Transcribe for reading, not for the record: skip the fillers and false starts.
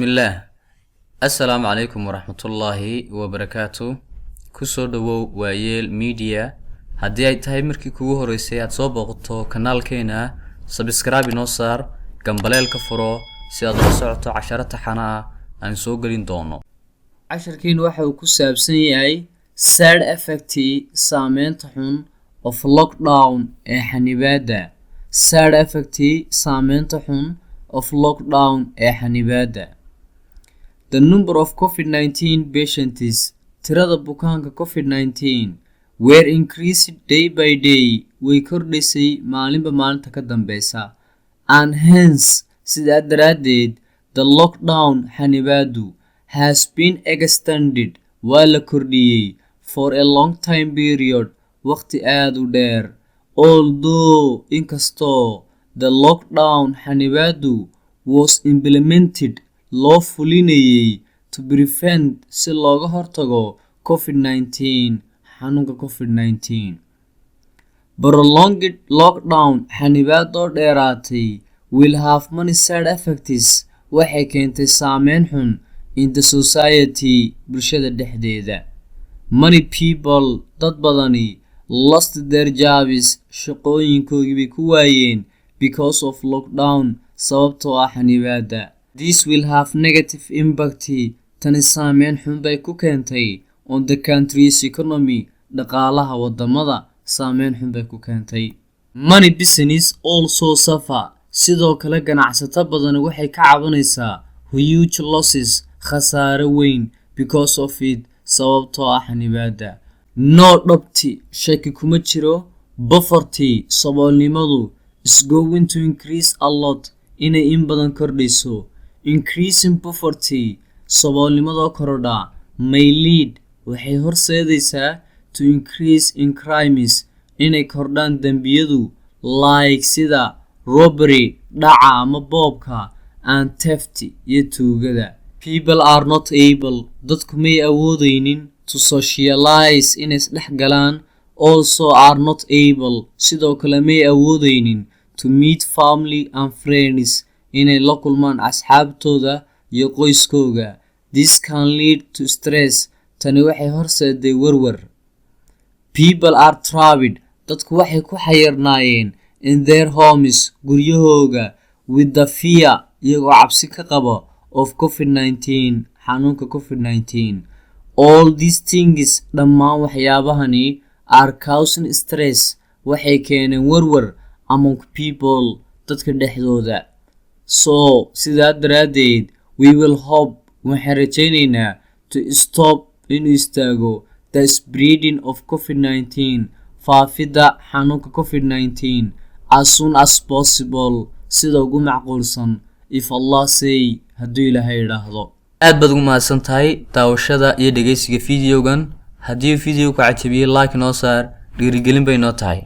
الله. السلام عليكم ورحمة الله وبركاته. كسر دو ويل ميديا. هدي أي تهاي مركي كوه رئيسي أتصاب وقتو كنال كينا سبسكرايب نوصار جنبالي الكفرو سيادة وصعته 10 حنا أن سوقلين دونو. 10 كين waxa uu ku saabsan yahay side effect saameynta xun of lockdown ee xanibaada. Side effect saameynta xun of lockdown ee xanibaada. The number of COVID-19 patients tirada bukaanka COVID-19 were increased day by day way kordhisay maalinba maalinta ka dambeysa and hence sidaa daraadeed the lockdown xanibaadu has been extended waa la kordhiyey for a long time period waqti aad u dheer although inkastoo the lockdown xanibaadu was implemented loo fulinayay to prevent si looga hortago COVID-19 xanuunka COVID-19 prolonged lockdown xanibaadoo dheeraatay will have many side effects waxay keentay saameyn xun in the society bulshada dhexdeeda. Many people dad badani lost their jobs shaqooyinkoodii bay ku waayeen because of lockdown sababtoo ah xanibaada. This will have negative impact tani saameyn xun bay ku keentay on the country's economy dhaqaalaha wadamada saameyn xun bay ku keentay. Many business also suffer sidoo kale ganacsato badan waxay ka cabanaysaa huge losses khasaare weyn because of it sababtoo ah xanibaada. No dhabti shaki kuma jiro poverty saboolnimadu is going to increase a lot inay in badan kordhiso. Increasing poverty saboolnimadoo korodha may lead waxay horseedaysaa to increase in crimes inay kordhaan dambiyadu like sida robbery dhaca ama boobka and theft iyo tuugada. People are not able dadku may awoodeynin to socialize inay isdhex galaan also are not able sidoo kale may awoodeynin to meet family and friends inay la kulmaan asxaabtooda iyo qoyskooga. This can lead to stress tani waxay horseeday warwar. People are trapped dadku waxay ku xayirnaayeen in their homes guryahooga with the fear iyagoo cabsi ka qaba of COVID-19 xanuunka COVID-19. All these things dhammaan waxyaabahani are causing stress waxay keeneen warwar among people dadka dhexdooda. So sidaa daraadeed we will hope waxaan rajaynaynaa to stop inuu istaago the spreading of COVID-19 faafida xanuunka COVID-19 as soon as possible sida ugu macquulsan if Allah say hadduu Ilaahay yiraahdo. aad baad ugu mahadsan tahay daawashada iyo dhageysiga fiidiyogan. haddii fiidiyow ku cajabiyay like noo saar dhiirigelin bay noo tahay.